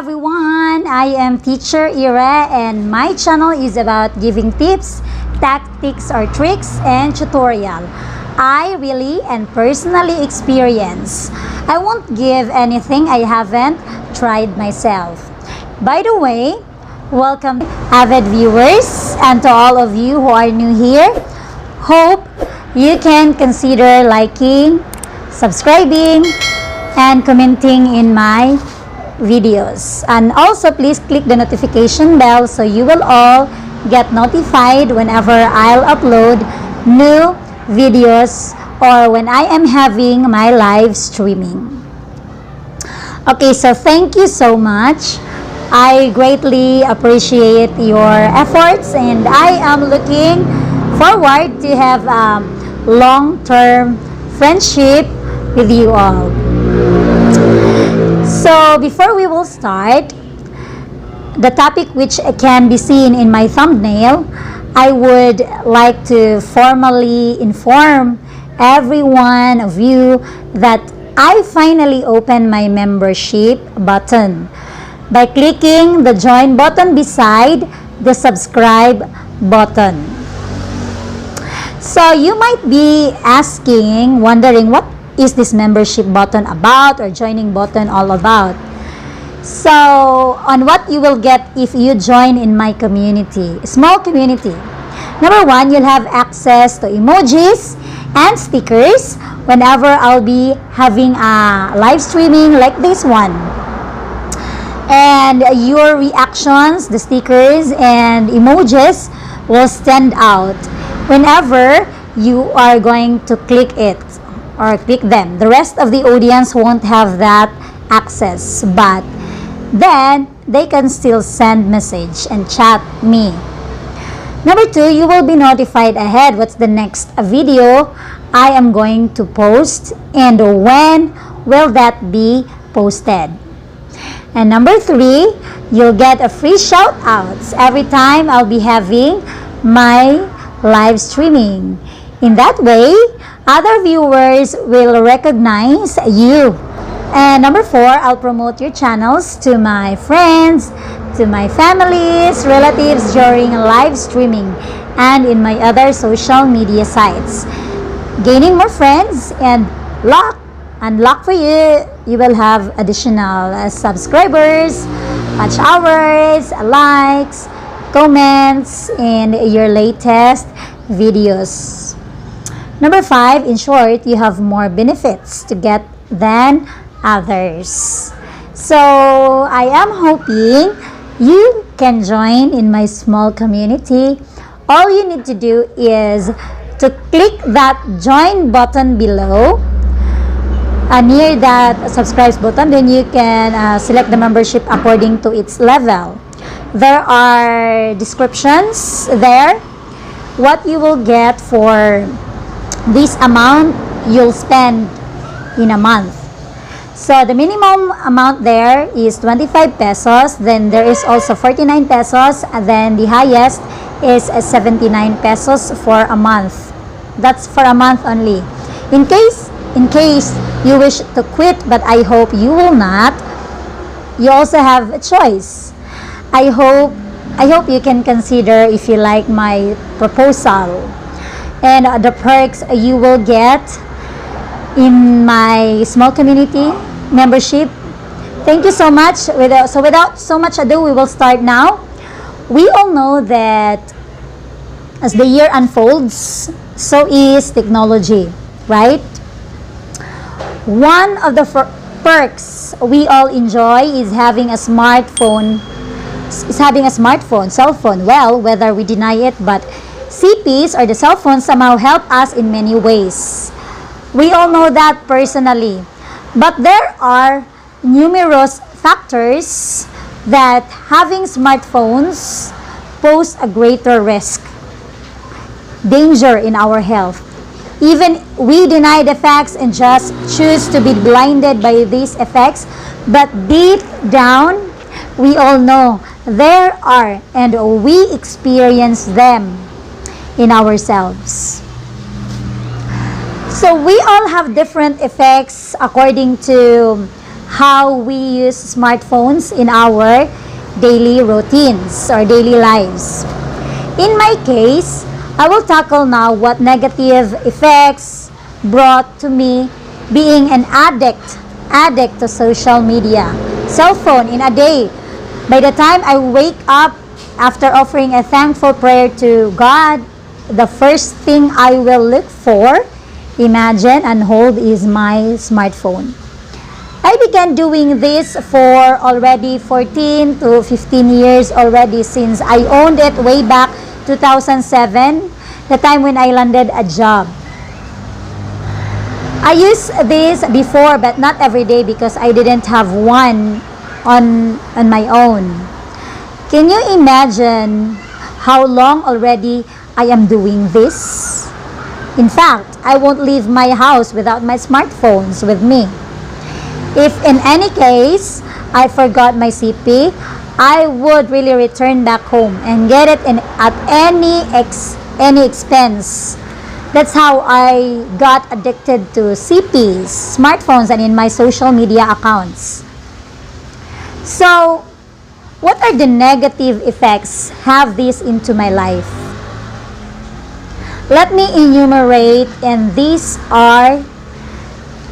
everyone, I am Teacher Ira and my channel is about giving tips, tactics or tricks and tutorial I really and personally experience. I won't give anything I haven't tried myself. By the way, welcome avid viewers and to all of you who are new here. Hope you can consider liking, subscribing, and commenting in my videos. And also please click the notification bell so you will all get notified whenever I'll upload new videos or when I am having my live streaming. Okay, so thank you so much. I greatly appreciate your efforts and I am looking forward to have a long-term friendship with you all. So before we will start, the topic which can be seen in my thumbnail, I would like to formally inform every one of you that I finally opened my membership button by clicking the join button beside the subscribe button. So you might be asking, wondering what is this membership button about or joining button all about? So on what you will get if you join in my community, small community. Number one, you'll have access to emojis and stickers whenever I'll be having a live streaming like this one. And your reactions, the stickers and emojis will stand out whenever you are going to click it or click them. The rest of the audience won't have that access, but then they can still send message and chat me. Number two, you will be notified ahead what's the next video I am going to post and when will that be posted. And number three, you'll get a free shout outs every time I'll be having my live streaming. In that way, other viewers will recognize you. And number four, I'll promote your channels to my friends, to my families, relatives during live streaming and in my other social media sites. Gaining more friends and unlock for you, you will have additional subscribers, watch hours, likes, comments, and your latest videos. Number five, in short, you have more benefits to get than others. So I am hoping you can join in my small community. All you need to do is to click that join button below near that subscribe button. Then you can select the membership according to its level. There are descriptions there what you will get for this amount you'll spend in a month. So the minimum amount there is 25 pesos. Then there is also 49 pesos. And then the highest is 79 pesos for a month. That's for a month only. In case you wish to quit, but I hope you will not, you also have a choice. I hope you can consider if you like my proposal and the perks you will get in my small community membership. Thank you so much. So without so much ado, we will start now. We all know that as the year unfolds, so is technology, right? One of the perks we all enjoy is having a smartphone, cell phone. Well, whether we deny it, but CPs or the cell phones somehow help us in many ways. We all know that personally. But there are numerous factors that having smartphones pose a greater risk, danger in our health. Even we deny the facts and just choose to be blinded by these effects, but deep down, we all know there are and we experience them in ourselves. So we all have different effects according to how we use smartphones in our daily routines or daily lives. In my case, I will tackle now what negative effects brought to me being an addict to social media. Cell phone in a day. By the time I wake up after offering a thankful prayer to God, the first thing I will look for, imagine, and hold is my smartphone. I began doing this for already 14 to 15 years already since I owned it way back 2007, the time when I landed a job. I used this before but not every day because I didn't have one on my own. Can you imagine how long already I am doing this? In fact, I won't leave my house without my smartphones with me. If in any case I forgot my CP, I would really return back home and get it at any expense. That's how I got addicted to CPs, smartphones, and in my social media accounts. So, what are the negative effects have this into my life? Let me enumerate, and these are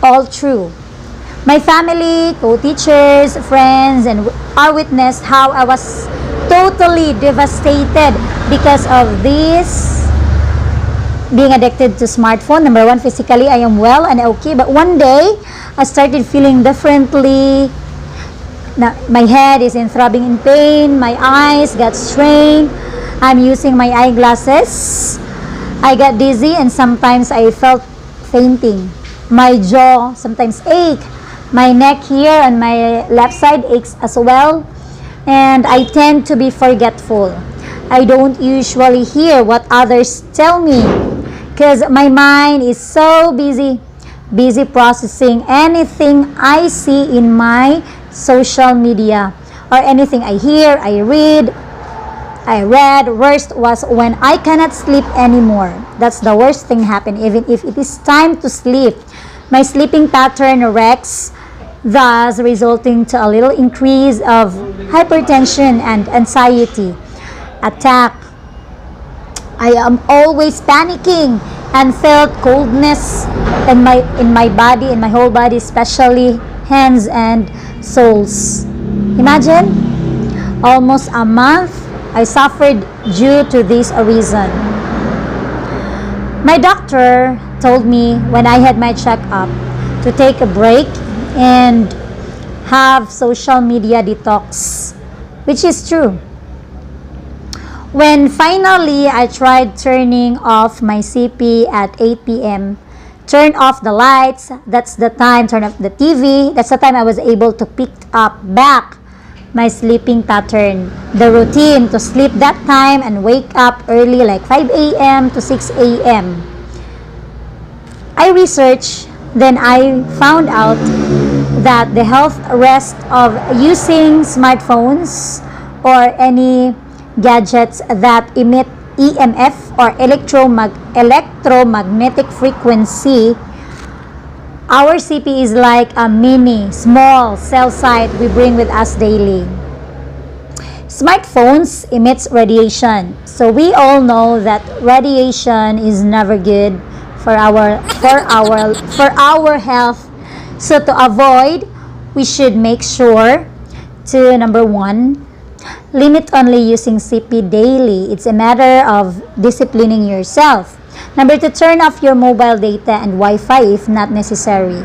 all true. My family, co-teachers, friends, and are witnessed how I was totally devastated because of this being addicted to smartphone. Number one, physically, I am well and okay. But one day, I started feeling differently. My head is throbbing in pain. My eyes got strained. I'm using my eyeglasses. I got dizzy and sometimes I felt fainting. My jaw sometimes ache. My neck here on my left side aches as well. And I tend to be forgetful. I don't usually hear what others tell me because my mind is so busy processing anything I see in my social media or anything I hear, I read. Worst was when I cannot sleep anymore. That's the worst thing happened. Even if it is time to sleep, my sleeping pattern wrecks, thus resulting to a little increase of hypertension and anxiety attack. I am always panicking and felt coldness in my body, in my whole body, especially hands and soles. Imagine, almost a month I suffered due to this reason. My doctor told me when I had my checkup to take a break and have social media detox, which is true. When finally I tried turning off my CP at 8 p.m., turn off the lights, that's the time, turn off the TV, that's the time I was able to pick up back my sleeping pattern, the routine to sleep that time and wake up early like 5 a.m. to 6 a.m. I researched, then I found out that the health risk of using smartphones or any gadgets that emit EMF or electromagnetic frequency, our CP is like a small cell site we bring with us daily. Smartphones emits radiation, so we all know that radiation is never good for our health. So to avoid, we should make sure to, number one, limit only using CP daily. It's a matter of disciplining yourself. Number two, turn off your mobile data and Wi-Fi if not necessary.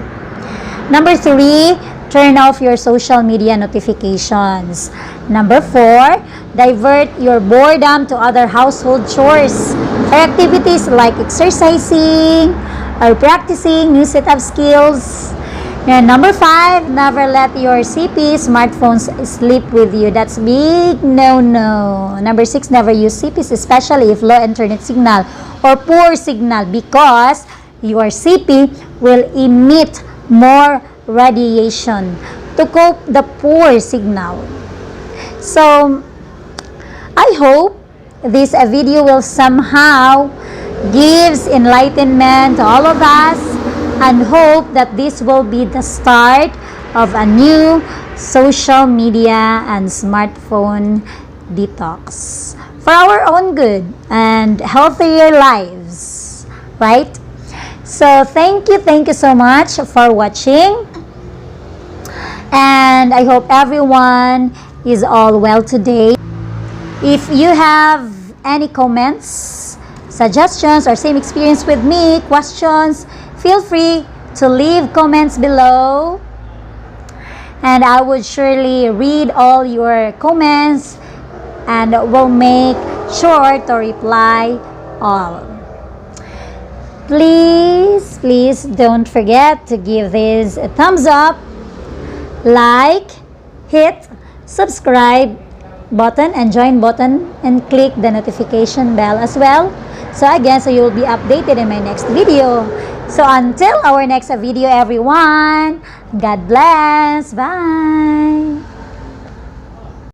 Number three, turn off your social media notifications. Number four, divert your boredom to other household chores or activities like exercising or practicing new set of skills. And number five, never let your CP smartphones sleep with you. That's big no-no. Number six, never use CPs, especially if low internet signal or poor signal, because your CP will emit more radiation to cope the poor signal. So, I hope this video will somehow gives enlightenment to all of us, and hope that this will be the start of a new social media and smartphone detox for our own good and healthier lives, right? So thank you so much for watching, and I hope everyone is all well today. If you have any comments, suggestions, or same experience with me, questions, feel free to leave comments below, and I would surely read all your comments and will make sure to reply all. Please don't forget to give this a thumbs up, like, hit subscribe button and join button, and click the notification bell as well. So you'll be updated in my next video. So until our next video, everyone, God bless. Bye.